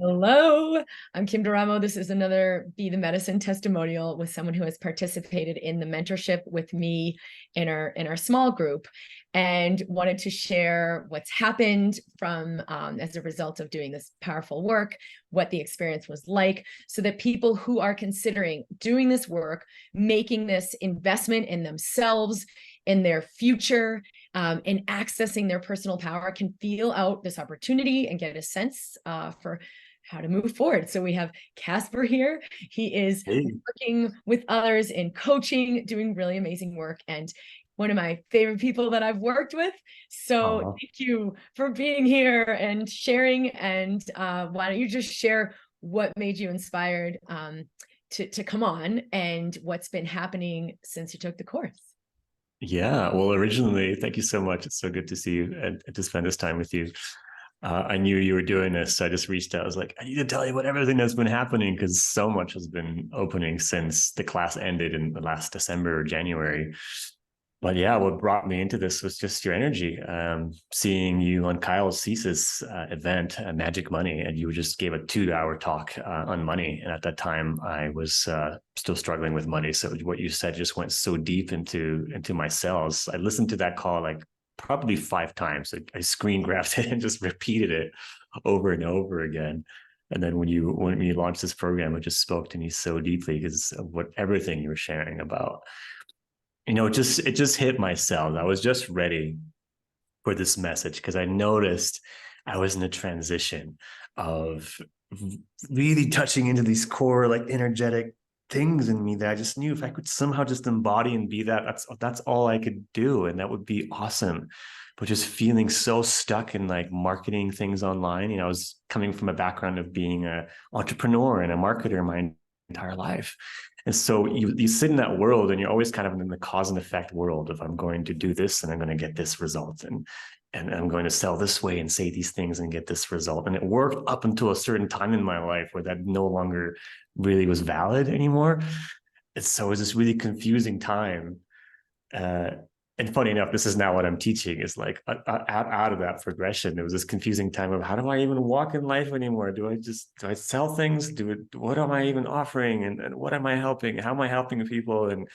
Hello, I'm Kim Duramo. This is another Be the Medicine testimonial with someone who has participated in the mentorship with me in our small group, and wanted to share what's happened from as a result of doing this powerful work, what the experience was like, so that people who are considering doing this work, making this investment in themselves, in their future, and accessing their personal power can feel out this opportunity and get a sense for how to move forward. So we have Kacper here. He is Hey. working with others in coaching, doing really amazing work, and one of my favorite people that I've worked with. So Aw. thank you for being here and sharing. And why don't you just share what made you inspired to come on and what's been happening since you took the course? Yeah, well, originally, thank you so much. It's so good to see you and to spend this time with you. I knew you were doing this, so I just reached out. I was like, I need to tell you what everything that's been happening because so much has been opening since the class ended in the last December or January. But yeah, what brought me into this was just your energy. Seeing you on Kyle's thesis event, Magic Money, and you just gave a 2 hour talk on money. And at that time, I was still struggling with money. So what you said just went so deep into my cells. I listened to that call like probably 5 times. I screen grabbed it and just repeated it over and over again. And then when you launched this program, it just spoke to me so deeply because of what everything you were sharing about. It just hit my cells. I was just ready for this message because I noticed I was in a transition of really touching into these core, like energetic things in me that I just knew if I could somehow just embody and be that, that's all I could do. And that would be awesome. But just feeling so stuck in like marketing things online. I was coming from a background of being an entrepreneur and a marketer my entire life. And so you sit in that world and you're always kind of in the cause and effect world of I'm going to do this and I'm going to get this result. And I'm going to sell this way and say these things and get this result. And it worked up until a certain time in my life where that no longer really was valid anymore. And so it was this really confusing time. Uh, and funny enough, this is now what I'm teaching is like out of that progression. There was this confusing time of how do I even walk in life anymore? Do I sell things? What am I even offering? And what am I helping? How am I helping people? And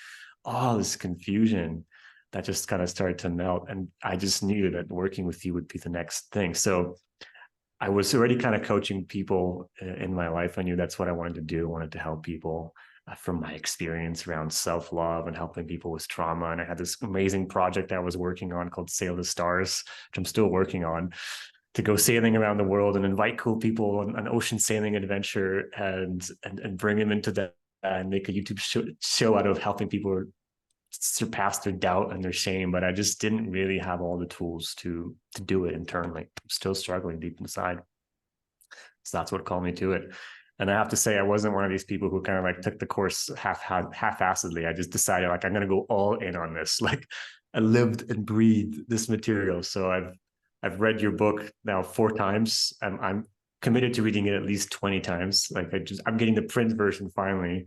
all this confusion that just kind of started to melt. And I just knew that working with you would be the next thing. So I was already kind of coaching people in my life. I knew that's what I wanted to do. I wanted to help people from my experience around self-love and helping people with trauma. And I had this amazing project I was working on called Sail the Stars, which I'm still working on, to go sailing around the world and invite cool people on an ocean sailing adventure and bring them into that and make a YouTube show out of helping people surpass their doubt and their shame. But I just didn't really have all the tools to do it internally. I'm still struggling deep inside. So that's what called me to it. And I have to say, I wasn't one of these people who kind of like took the course half-assedly. I just decided like I'm going to go all in on this. Like I lived and breathed this material. So I've read your book now 4 times. I'm committed to reading it at least 20 times. Like I'm getting the print version finally,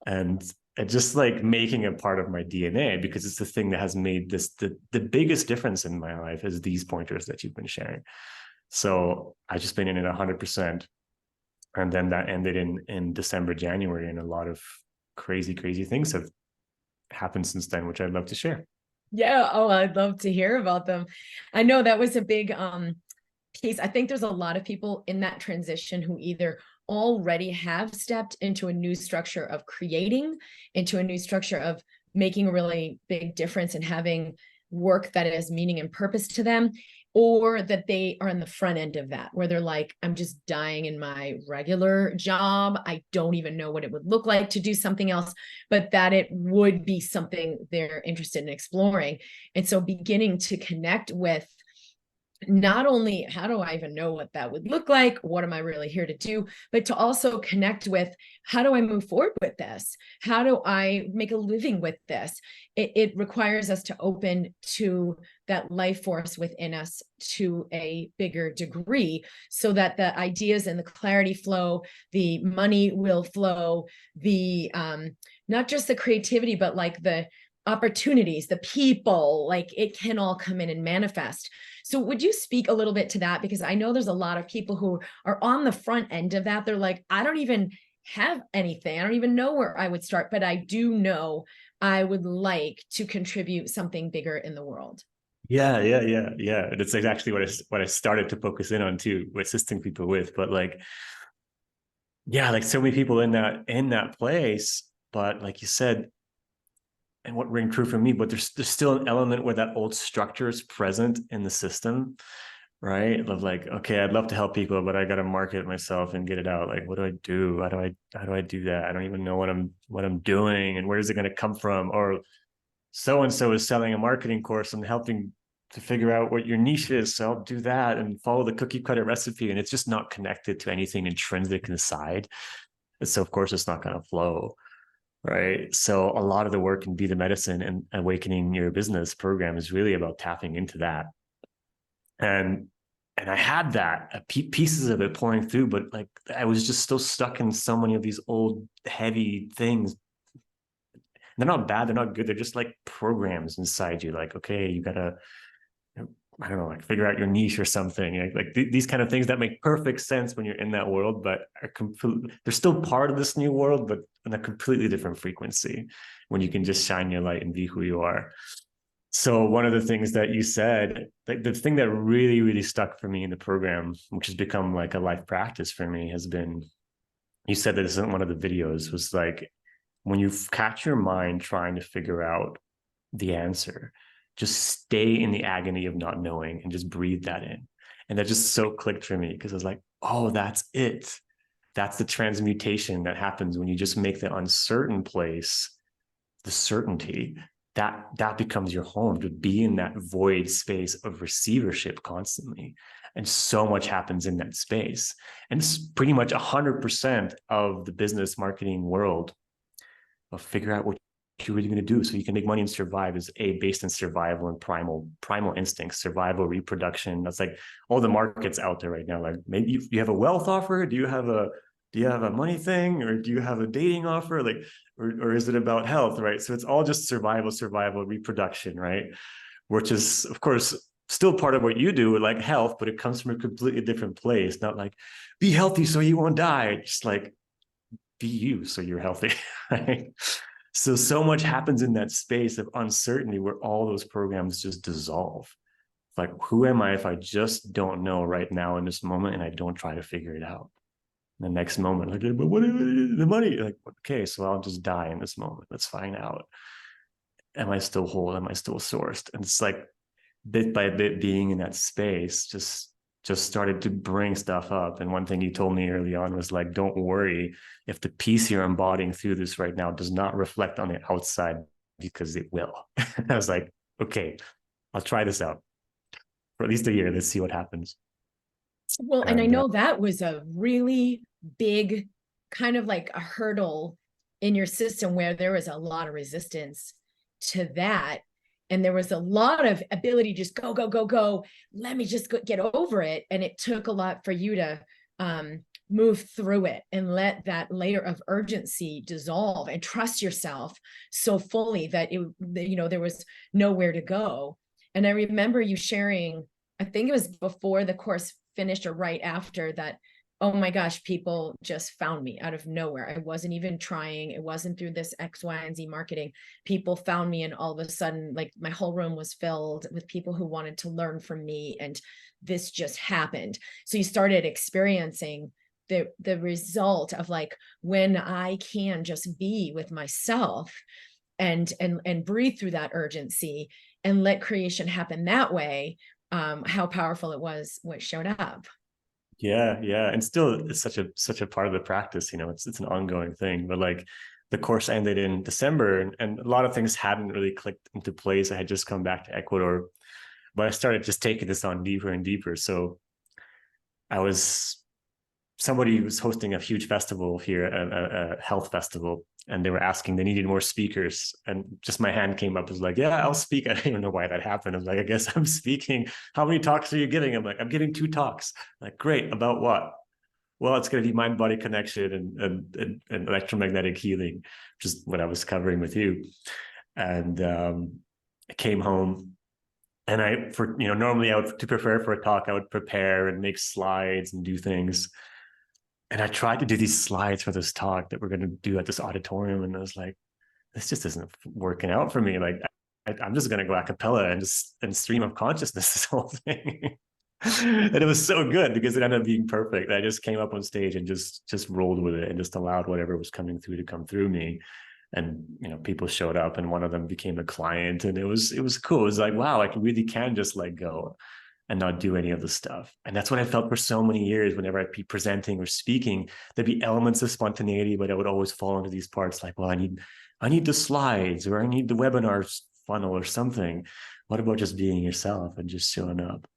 and just like making it part of my DNA because it's the thing that has made this the biggest difference in my life is these pointers that you've been sharing. So I just been in it 100%. And then that ended in December, January, and a lot of crazy things have happened since then, which I'd love to share. Yeah, oh, I'd love to hear about them. I know that was a big piece. I think there's a lot of people in that transition who either already have stepped into a new structure of creating, into a new structure of making a really big difference and having work that has meaning and purpose to them, or that they are in the front end of that, where they're like, I'm just dying in my regular job. I don't even know what it would look like to do something else, but that it would be something they're interested in exploring. And so beginning to connect with not only how do I even know what that would look like, what am I really here to do, but to also connect with how do I move forward with this? How do I make a living with this? It requires us to open to that life force within us to a bigger degree so that the ideas and the clarity flow, the money will flow, the not just the creativity, but like the opportunities, the people, like it can all come in and manifest. So would you speak a little bit to that? Because I know there's a lot of people who are on the front end of that. They're like, I don't even have anything. I don't even know where I would start, but I do know I would like to contribute something bigger in the world. Yeah. That's exactly what I started to focus in on too, assisting people with. But like, yeah, like so many people in that place. But like you said, and what rang true for me, but there's still an element where that old structure is present in the system, right? Of like, okay, I'd love to help people, but I got to market myself and get it out. Like, what do I do? How do I do that? I don't even know what I'm doing, and where is it going to come from? Or so and so is selling a marketing course and helping to figure out what your niche is. So I'll do that and follow the cookie cutter recipe, and it's just not connected to anything intrinsic inside. And so of course it's not going to flow. Right. So a lot of the work in Be the Medicine and Awakening Your Business program is really about tapping into that. And I had that pieces of it pouring through, but like I was just still stuck in so many of these old heavy things. They're not bad, they're not good. They're just like programs inside you. Like, okay, you gotta, I don't know, like figure out your niche or something. Like these kind of things that make perfect sense when you're in that world, but are they're still part of this new world, but on a completely different frequency when you can just shine your light and be who you are. So one of the things that you said, like the thing that really, really stuck for me in the program, which has become like a life practice for me, has been, you said that this isn't one of the videos, was like, when you catch your mind trying to figure out the answer, just stay in the agony of not knowing and just breathe that in. And that just so clicked for me because I was like, oh, that's it. That's the transmutation that happens when you just make the uncertain place the certainty. That becomes your home, to be in that void space of receivership constantly. And so much happens in that space. And it's pretty much 100% of the business marketing world of figure out what you're really going to do so you can make money and survive is based in survival and primal instincts, survival, reproduction. That's like all the markets out there right now. Like maybe you have a wealth offer. Do you have a money thing, or do you have a dating offer? Like, or is it about health? Right. So it's all just survival, reproduction, right? Which is of course still part of what you do with like health, but it comes from a completely different place. Not like be healthy so you won't die. Just like be you so you're healthy. Right. So much happens in that space of uncertainty where all those programs just dissolve. Like, who am I if I just don't know right now in this moment and I don't try to figure it out? The next moment, like, but what is the money? Like, okay, so I'll just die in this moment. Let's find out. Am I still whole? Am I still sourced? And it's like bit by bit being in that space just started to bring stuff up. And one thing you told me early on was like, don't worry if the piece you're embodying through this right now does not reflect on the outside, because it will. I was like, okay, I'll try this out for at least a year. Let's see what happens. Well, and I know that was a really big kind of like a hurdle in your system where there was a lot of resistance to that. And there was a lot of ability, just go, go, go, go. Let me just get over it. And it took a lot for you to move through it and let that layer of urgency dissolve and trust yourself so fully that there was nowhere to go. And I remember you sharing, I think it was before the course finished or right after that, oh my gosh, people just found me out of nowhere. I wasn't even trying. It wasn't through this X, Y, and Z marketing. People found me, and all of a sudden, like my whole room was filled with people who wanted to learn from me. And this just happened. So you started experiencing the result of like, when I can just be with myself and breathe through that urgency and let creation happen that way, how powerful it was when it showed up. Yeah. And still it's such a part of the practice, it's an ongoing thing. But like the course ended in December, and a lot of things hadn't really clicked into place. I had just come back to Ecuador, but I started just taking this on deeper and deeper. So somebody was hosting a huge festival here, a health festival, and they were asking, they needed more speakers. And just my hand came up, was like, yeah, I'll speak. I don't even know why that happened. I was like, I guess I'm speaking. How many talks are you giving? I'm like, I'm giving 2 talks. I'm like, great. About what? Well, it's going to be mind-body connection and electromagnetic healing, which is what I was covering with you. And I came home And normally to prepare for a talk, I would prepare and make slides and do things. And I tried to do these slides for this talk that we're going to do at this auditorium. And I was like, this just isn't working out for me. Like, I'm just going to go a cappella and stream of consciousness this whole thing. And it was so good because it ended up being perfect. I just came up on stage and just rolled with it and just allowed whatever was coming through to come through me. And people showed up, and one of them became a client, and it was cool. It was like, wow, I really can just let go and not do any of the stuff. And that's what I felt for so many years. Whenever I'd be presenting or speaking, there'd be elements of spontaneity, but I would always fall into these parts like, well, I need the slides, or I need the webinar funnel or something. What about just being yourself and just showing up?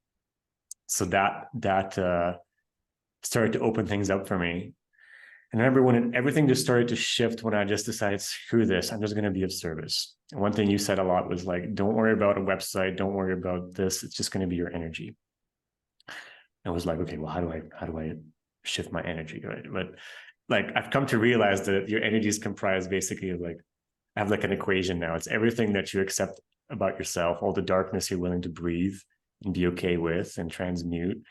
So that started to open things up for me. And I remember when everything just started to shift, when I just decided, screw this, I'm just going to be of service. And one thing you said a lot was like, don't worry about a website, don't worry about this. It's just going to be your energy. I was like, okay, well, how do I shift my energy, right? But like, I've come to realize that your energy is comprised basically of like, I have like an equation now. It's everything that you accept about yourself, all the darkness you're willing to breathe and be okay with and transmute,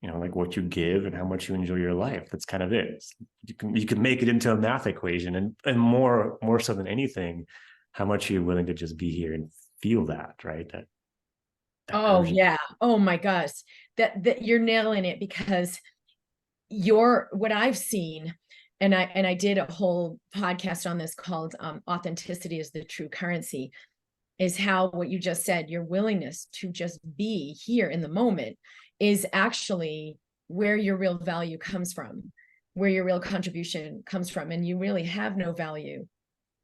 like what you give and how much you enjoy your life. That's kind of it. You can make it into a math equation, and more so than anything, how much you're willing to just be here and feel that, right? That Oh urgent. yeah. Oh my gosh. That you're nailing it, because what I've seen, and I did a whole podcast on this called Authenticity is the True Currency, is how what you just said, your willingness to just be here in the moment is actually where your real value comes from, where your real contribution comes from. And you really have no value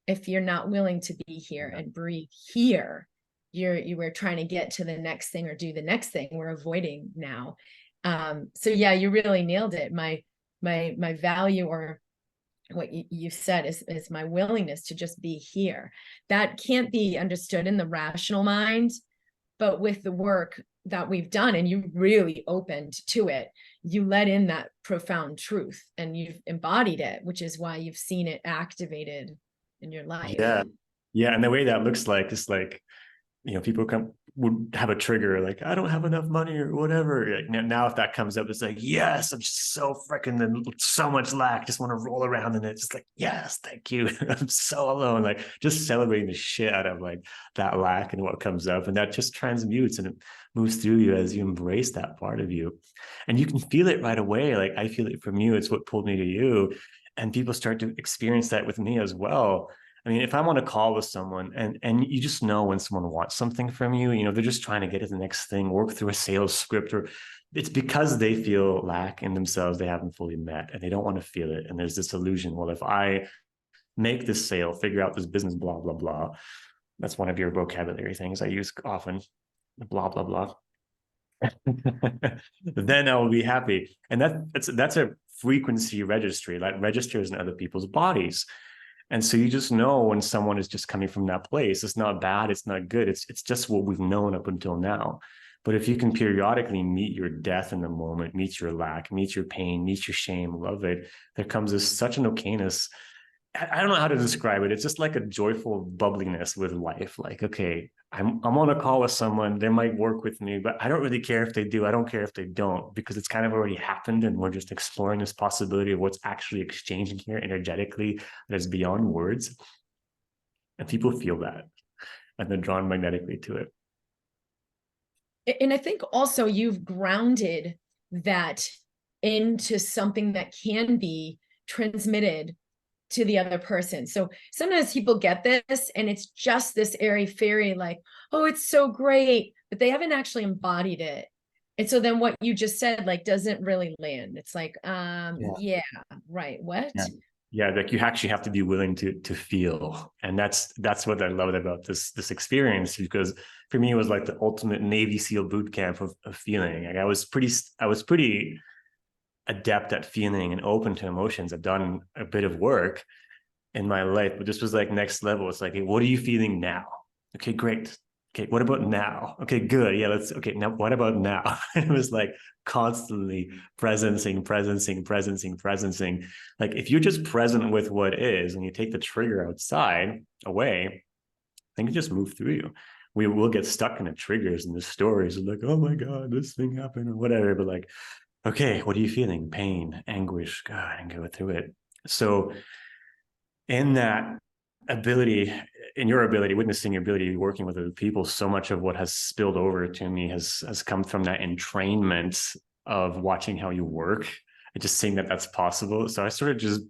if you're not willing to be here and breathe here. You were trying to get to the next thing or do the next thing. We're avoiding now. So yeah, you really nailed it. My value, or what you said, is my willingness to just be here. That can't be understood in the rational mind, but with the work that we've done, and you really opened to it, you let in that profound truth and you've embodied it, which is why you've seen it activated in your life. Yeah. And the way that looks like is like, people would have a trigger like, I don't have enough money or whatever. Like now if that comes up, it's like, yes, I'm just so freaking so much lack. Just want to roll around in it. Just like, yes, thank you. I'm so alone. Like just celebrating the shit out of like that lack and what comes up. And that just transmutes and it moves through you as you embrace that part of you. And you can feel it right away. Like I feel it from you. It's what pulled me to you. And people start to experience that with me as well. I mean, if I'm on a call with someone and you just know when someone wants something from you, they're just trying to get to the next thing, work through a sales script, or it's because they feel lack in themselves they haven't fully met and they don't want to feel it. And there's this illusion, well, if I make this sale, figure out this business, blah, blah, blah. That's one of your vocabulary things I use often, blah, blah, blah. Then I will be happy. And that's a frequency registry that registers in other people's bodies. And so you just know when someone is just coming from that place. It's not bad, it's not good. It's just what we've known up until now. But if you can periodically meet your death in the moment, meet your lack, meet your pain, meet your shame, love it, there comes such an okayness. I don't know how to describe it. It's just like a joyful bubbliness with life. Like, okay, I'm on a call with someone. They might work with me, but I don't really care if they do. I don't care if they don't, because it's kind of already happened. And we're just exploring this possibility of what's actually exchanging here energetically that is beyond words. And people feel that and they're drawn magnetically to it. And I think also you've grounded that into something that can be transmitted to the other person. So sometimes people get this and it's just this airy fairy, like, oh, it's so great, but they haven't actually embodied it. And so then what you just said, like, doesn't really land. It's like, yeah, right. What? Yeah, like you actually have to be willing to feel. And that's what I loved about this experience, because for me it was like the ultimate Navy SEAL boot camp of feeling. Like I was pretty adept at feeling and open to emotions. I've done a bit of work in my life, but this was like next level. It's like, hey, what are you feeling now? Okay, great. Okay, what about now? Okay, good. Yeah, okay, now what about now? It was like constantly presencing. Like if you're just present with what is and you take the trigger outside away, then you just move through you. we will get stuck in the triggers and the stories like, oh my God, this thing happened or whatever. But like, okay, what are you feeling? Pain, anguish, God, and go through it. So in that ability, in your ability, witnessing your ability, working with other people, so much of what has spilled over to me has come from that entrainment of watching how you work and just seeing that that's possible. So I sort of just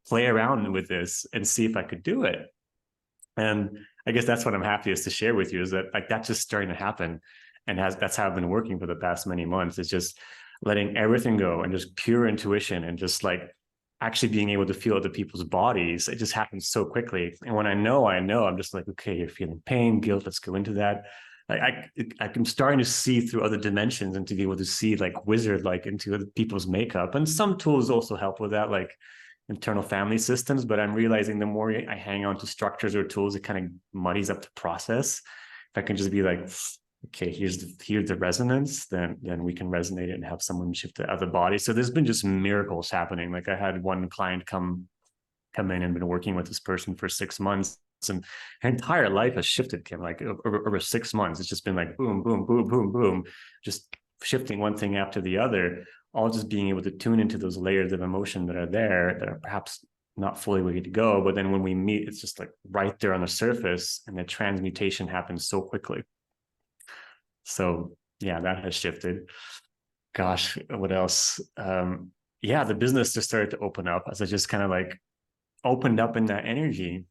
play around with this and see if I could do it. And I guess that's what I'm happiest to share with you, is that like that's just starting to happen. And that's how I've been working for the past many months. It's just letting everything go and just pure intuition and just like actually being able to feel other people's bodies. It just happens so quickly. And when I know, I'm just like, okay, you're feeling pain, guilt, let's go into that. I'm starting to see through other dimensions and to be able to see like wizard, like into other people's makeup. And some tools also help with that, like internal family systems. But I'm realizing the more I hang on to structures or tools, it kind of muddies up the process. If I can just be like, okay, here's the resonance, then we can resonate it and have someone shift the other body. So there's been just miracles happening. Like I had one client come in and been working with this person for 6 months, and her entire life has shifted, Kim, like over 6 months. It's just been like boom, boom, boom, boom, boom, just shifting one thing after the other, all just being able to tune into those layers of emotion that are there that are perhaps not fully ready to go. But then when we meet, it's just like right there on the surface, and the transmutation happens so quickly. So yeah, that has shifted. Gosh, what else? Yeah, the business just started to open up as I just kind of like opened up in that energy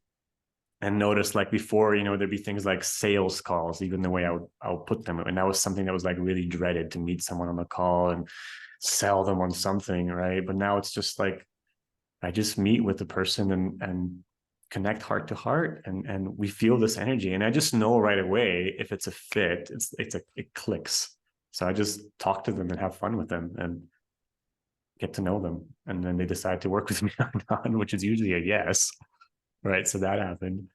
and noticed, like before, there'd be things like sales calls, even the way I would put them. And that was something that was like really dreaded, to meet someone on the call and sell them on something, right? But now it's just like, I just meet with the person and connect heart to heart, and we feel this energy. And I just know right away if it's a fit, it clicks. So I just talk to them and have fun with them and get to know them. And then they decide to work with me or not, which is usually a yes. Right. So that happened.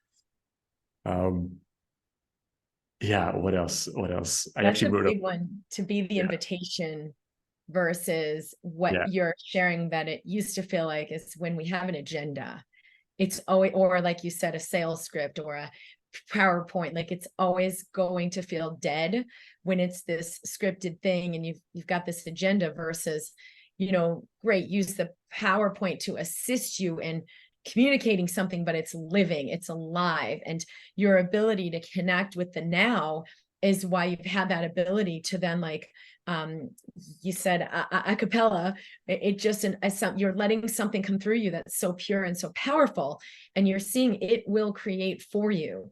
Yeah, what else? I That's actually a wrote up. big one, to be the Yeah. invitation versus what Yeah. you're sharing that it used to feel like is when we have an agenda. It's always, or like you said, a sales script or a PowerPoint, like it's always going to feel dead when it's this scripted thing and you've got this agenda versus, great, use the PowerPoint to assist you in communicating something, but it's living, it's alive. And your ability to connect with the now is why you've had that ability to then, like you said, a cappella, it just, you're letting something come through you that's so pure and so powerful, and you're seeing it will create for you.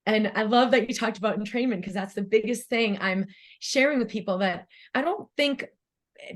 And I love that you talked about entrainment, because that's the biggest thing I'm sharing with people, that I don't think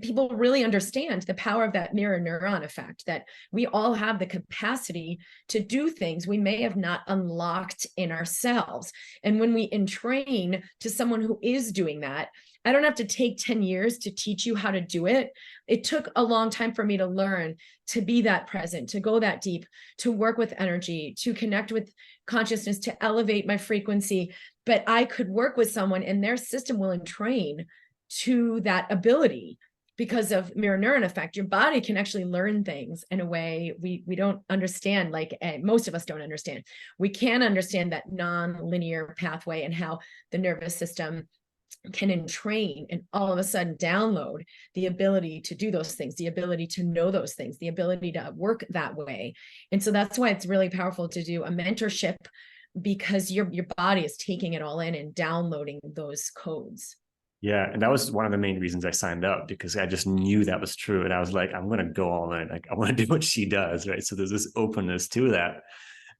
people really understand the power of that mirror neuron effect, that we all have the capacity to do things we may have not unlocked in ourselves. And when we entrain to someone who is doing that, I don't have to take 10 years to teach you how to do it. It took a long time for me to learn to be that present, to go that deep, to work with energy, to connect with consciousness, to elevate my frequency. But I could work with someone and their system will entrain to that ability because of mirror neuron effect. Your body can actually learn things in a way we don't understand, like most of us don't understand. We can understand that non-linear pathway and how the nervous system can entrain and all of a sudden download the ability to do those things, the ability to know those things, the ability to work that way. And so that's why it's really powerful to do a mentorship, because your body is taking it all in and downloading those codes. Yeah. And that was one of the main reasons I signed up, because I just knew that was true. And I was like, I'm going to go all in. Like, I want to do what she does. Right. So there's this openness to that.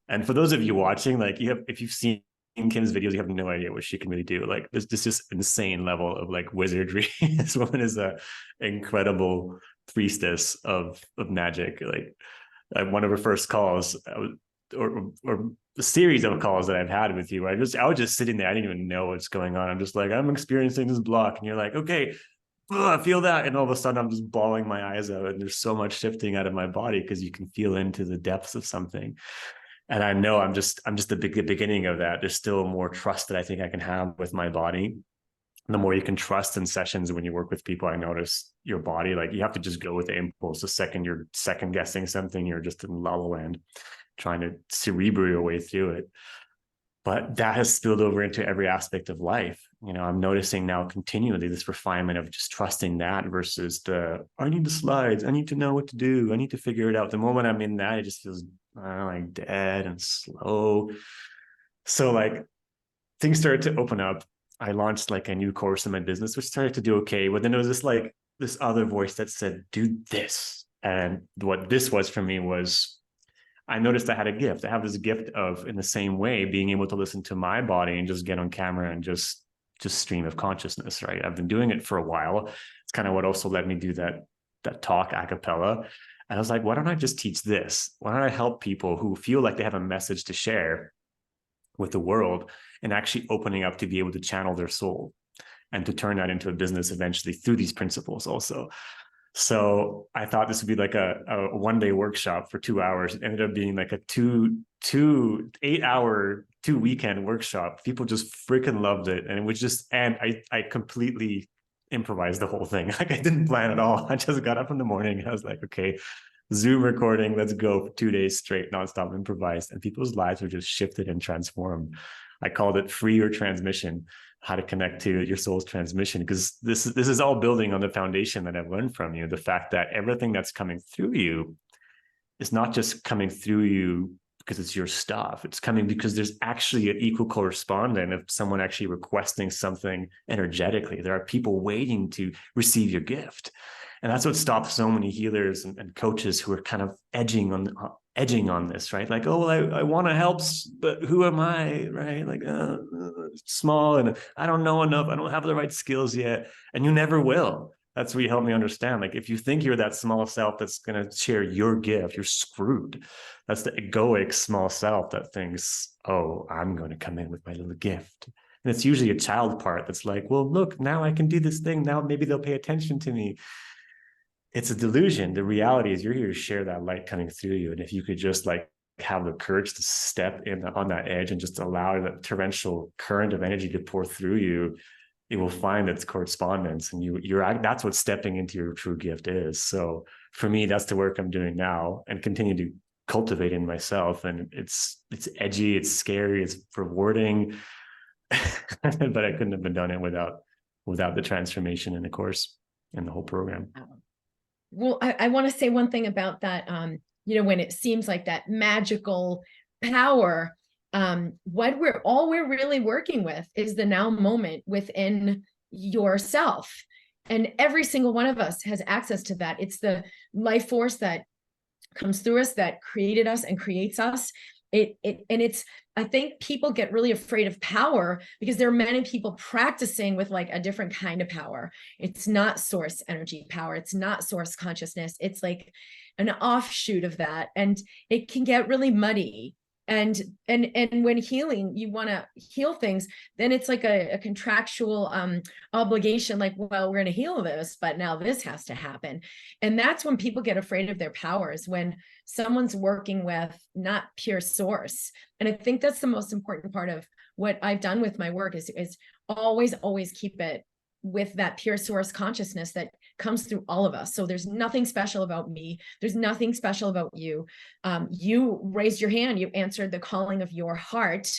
And for those of you watching, like if you've seen Kim's videos, you have no idea what she can really do. Like there's this insane level of like wizardry. This woman is a incredible priestess of magic. Like one of her first calls, or a series of calls that I've had with you, I was just sitting there. I didn't even know what's going on. I'm just like, I'm experiencing this block. And you're like, okay, I feel that. And all of a sudden I'm just bawling my eyes out. And there's so much shifting out of my body because you can feel into the depths of something. And I know I'm just the beginning of that. There's still more trust that I think I can have with my body. The more you can trust in sessions when you work with people, I notice your body, like you have to just go with the impulse. The second you're second guessing something, you're just in la la land, trying to cerebral your way through it. but that has spilled over into every aspect of life. I'm noticing now continually this refinement of just trusting that versus I need the slides, I need to know what to do, I need to figure it out. The moment I'm in that, it just feels like dead and slow. So like things started to open up. I launched like a new course in my business, which started to do okay. But then there was this other voice that said, do this. And what this was for me was, I noticed I had a gift. I have this gift of, in the same way, being able to listen to my body and just get on camera and just stream of consciousness, right? I've been doing it for a while. It's kind of what also let me do that talk a cappella. And I was like, why don't I just teach this? Why don't I help people who feel like they have a message to share with the world and actually opening up to be able to channel their soul and to turn that into a business eventually through these principles also. So I thought this would be like a 1-day workshop for 2 hours. It ended up being like a 8-hour 2-weekend workshop. People just freaking loved it. And it was just, and I completely improvised the whole thing. Like I didn't plan at all. I just got up in the morning and I was like, okay, Zoom recording, let's go for 2 days straight, nonstop improvised. And people's lives were just shifted and transformed. I called it Free Your Transmission, how to connect to your soul's transmission, because this is all building on the foundation that I've learned from you. The fact that everything that's coming through you is not just coming through you because it's your stuff. It's coming because there's actually an equal correspondent of someone actually requesting something energetically. There are people waiting to receive your gift. And that's what stops so many healers and coaches who are kind of edging on this, right? Like, oh, well, I want to help, but who am I, right? Like, small, and I don't know enough. I don't have the right skills yet, and you never will. That's where you help me understand. Like, if you think you're that small self that's going to share your gift, you're screwed. That's the egoic small self that thinks, oh, I'm going to come in with my little gift. And it's usually a child part that's like, well, look, now I can do this thing. Now maybe they'll pay attention to me. It's a delusion. The reality is you're here to share that light coming through you. And if you could just like have the courage to step in on that edge and just allow that torrential current of energy to pour through you, you will find its correspondence, and that's what stepping into your true gift is. So for me, that's the work I'm doing now and continue to cultivate in myself. And it's edgy, it's scary, it's rewarding, but I couldn't have been done it without the transformation in the course and the whole program. Well, I want to say one thing about that. When it seems like that magical power, what we're really working with is the now moment within yourself. And every single one of us has access to that. It's the life force that comes through us, that created us and creates us. I think people get really afraid of power because there are many people practicing with like a different kind of power. It's not source energy power. It's not source consciousness. It's like an offshoot of that. And it can get really muddy. And when healing, you want to heal things, then it's like a contractual obligation, like, well, we're going to heal this, but now this has to happen. And that's when people get afraid of their powers, when someone's working with not pure source. And I think that's the most important part of what I've done with my work is always keep it with that pure source consciousness that comes through all of us. So there's nothing special about me. There's nothing special about you. You raised your hand, you answered the calling of your heart.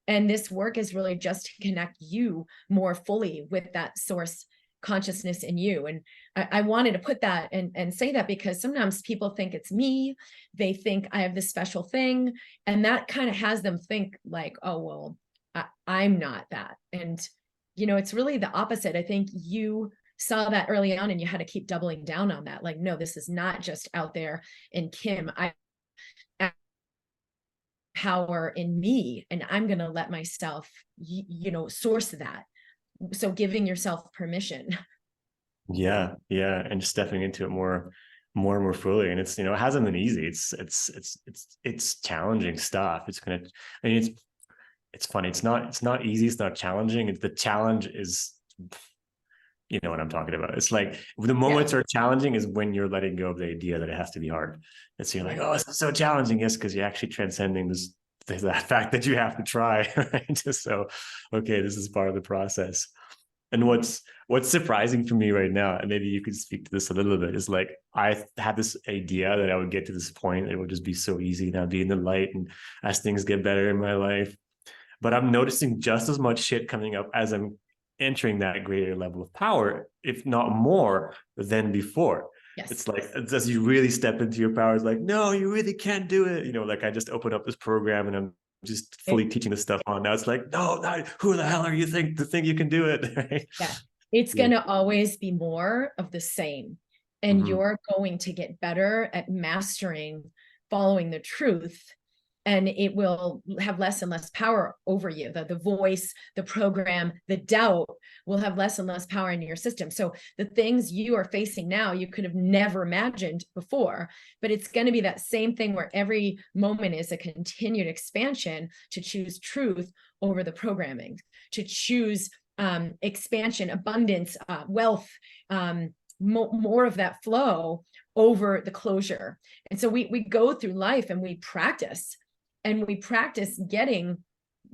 And this work is really just to connect you more fully with that source consciousness in you. And I wanted to put that and say that because sometimes people think it's me. They think I have this special thing. And that kind of has them think like, oh, well, I'm not that. And it's really the opposite. I think you saw that early on and you had to keep doubling down on that. Like, no, this is not just out there in Kim. I have power in me, and I'm going to let myself, source that. So giving yourself permission. Yeah. And just stepping into it more and more fully. And it's, it hasn't been easy. It's challenging stuff. It's funny. It's not easy. It's not challenging. The challenge is, you know what I'm talking about. It's like the moments are challenging is when you're letting go of the idea that it has to be hard. And so you're like, oh, it's so challenging. Yes, because you're actually transcending that fact that you have to try, right? Just so, okay, this is part of the process. And what's surprising for me right now, and maybe you could speak to this a little bit, is like I had this idea that I would get to this point, it would just be so easy, and I'd be in the light, and as things get better in my life, but I'm noticing just as much shit coming up as I'm entering that greater level of power, if not more than before. Yes. It's like, as you really step into your power, it's like, no, you really can't do it. You know, like I just opened up this program and I'm just fully teaching this stuff on. Now it's like, no, who the hell are you to think you can do it? Right? Yeah. It's going to always be more of the same. And you're going to get better at mastering following the truth. And it will have less and less power over you. The voice, the program, the doubt will have less and less power in your system. So the things you are facing now, you could have never imagined before, but it's going to be that same thing where every moment is a continued expansion to choose truth over the programming, to choose expansion, abundance, wealth, more of that flow over the closure. And so we go through life and we practice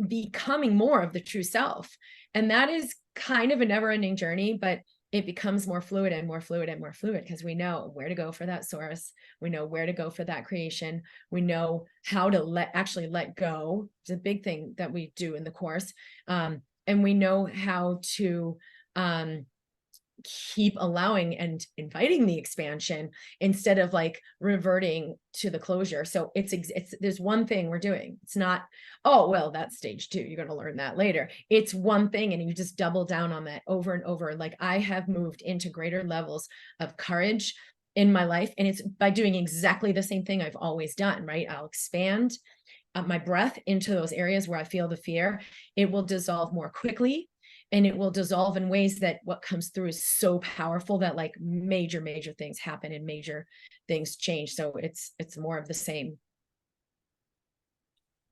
becoming more of the true self. And that is kind of a never-ending journey, but it becomes more fluid and more fluid and more fluid because we know where to go for that source. We know where to go for that creation. We know how to actually let go. It's a big thing that we do in the course. And we know how to keep allowing and inviting the expansion instead of like reverting to the closure. So it's there's one thing we're doing. It's not, oh, well, that's stage 2. You're going to learn that later. It's one thing. And you just double down on that over and over. Like I have moved into greater levels of courage in my life. And it's by doing exactly the same thing I've always done, right? I'll expand my breath into those areas where I feel the fear. It will dissolve more quickly. And it will dissolve in ways that what comes through is so powerful that like major things happen and major things change. So it's more of the same.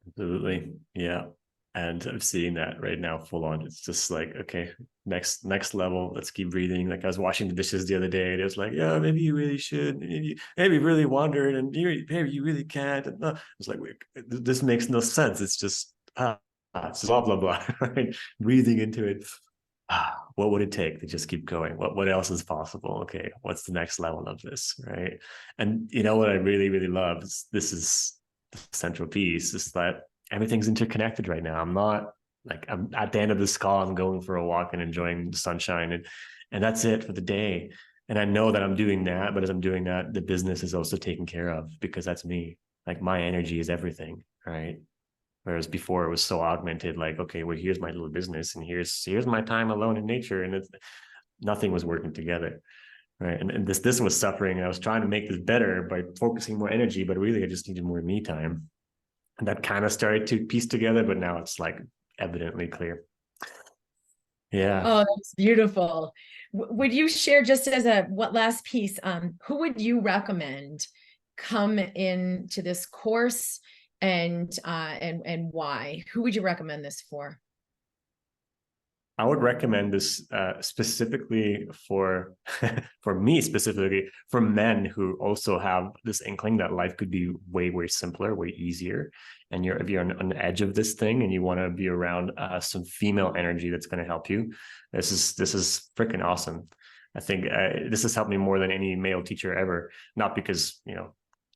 Absolutely. Yeah. And I'm seeing that right now full on. It's just like, okay, next level. Let's keep breathing. Like I was washing the dishes the other day and it was like, yeah, maybe you really should, maybe really wondered and maybe you really can't. And it's like, wait, this makes no sense. It's just, it's blah, blah, blah, right? Breathing into it. What would it take to just keep going? What else is possible? Okay, what's the next level of this, right? And you know what I really love is this is the central piece, is that everything's interconnected right now. I'm at the end of the ska, I'm going for a walk and enjoying the sunshine, and that's it for the day. And I know that I'm doing that, but as I'm doing that, the business is also taken care of because that's me. Like my energy is everything, right? Whereas before it was so augmented, like, okay, well, here's my little business and here's my time alone in nature. And nothing was working together. Right. And this was suffering. I was trying to make this better by focusing more energy, but really I just needed more me time. And that kind of started to piece together, but now it's like evidently clear. Yeah. Oh, that's beautiful. Would you share just as what last piece, who would you recommend come into this course and why? Who would you recommend this for? I would recommend this specifically for me, specifically for men who also have this inkling that life could be way simpler, way easier. And if you're on the edge of this thing and you want to be around some female energy that's going to help you, this is freaking awesome. I think this has helped me more than any male teacher ever. Not because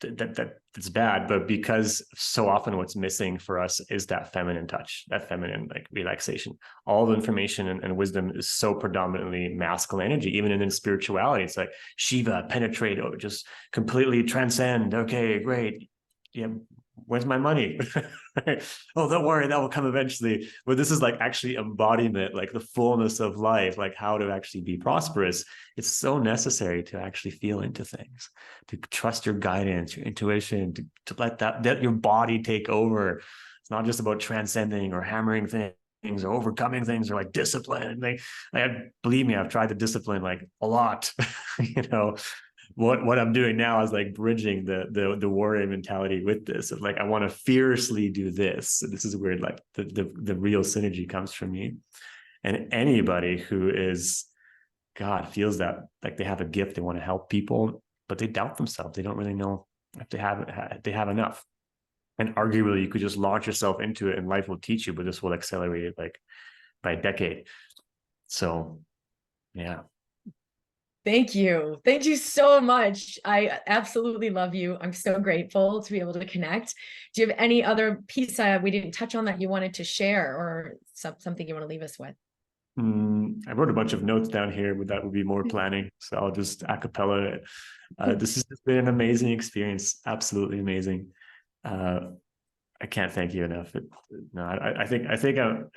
that's bad, but because so often what's missing for us is that feminine touch, that feminine like relaxation. All the information and wisdom is so predominantly masculine energy. Even in spirituality, it's like Shiva, penetrate, or just completely transcend. Okay, great. Yeah, where's my money? Oh, don't worry, that will come eventually. But this is like actually embodiment, like the fullness of life, like how to actually be prosperous. It's so necessary to actually feel into things, to trust your guidance, your intuition, to let that your body take over. It's not just about transcending or hammering things or overcoming things or like discipline. Believe me, I've tried the discipline like a lot. What I'm doing now is like bridging the warrior mentality with this of like, I want to fiercely do this. So this is where like the real synergy comes from me. And anybody who feels that like they have a gift, they want to help people, but they doubt themselves. They don't really know if they have enough. And arguably you could just launch yourself into it and life will teach you, but this will accelerate it like by a decade. So yeah. Thank you. Thank you so much. I absolutely love you. I'm so grateful to be able to connect. Do you have any other piece we didn't touch on that you wanted to share, or something you want to leave us with? I wrote a bunch of notes down here, but that would be more planning. So I'll just a cappella it. This has just been an amazing experience. Absolutely amazing. I can't thank you enough. No, I think I'm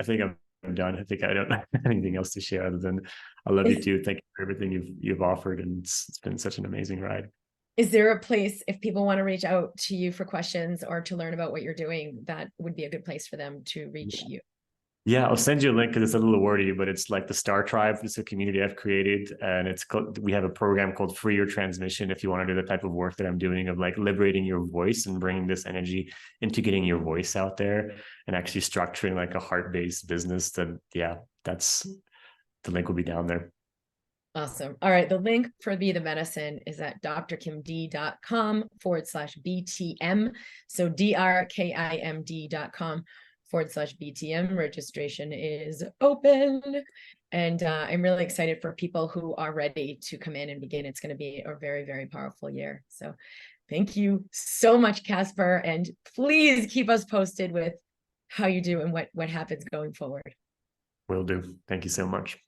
done. I think I don't have anything else to share other than I love you too. Thank you for everything you've offered, and it's been such an amazing ride. Is there a place, if people want to reach out to you for questions or to learn about what you're doing, that would be a good place for them to reach you? Yeah, I'll send you a link because it's a little wordy, but it's like the Star Tribe. It's a community I've created, and it's called, we have a program called Free Your Transmission. If you want to do the type of work that I'm doing of like liberating your voice and bringing this energy into getting your voice out there and actually structuring like a heart-based business, then yeah, that's the link will be down there. Awesome. All right. The link for Be the Medicine is at drkimd.com/BTM. So drkimd.com/BTM. Registration is open. And I'm really excited for people who are ready to come in and begin. It's going to be a very, very powerful year. So thank you so much, Kacper. And please keep us posted with how you do and what happens going forward. Will do. Thank you so much.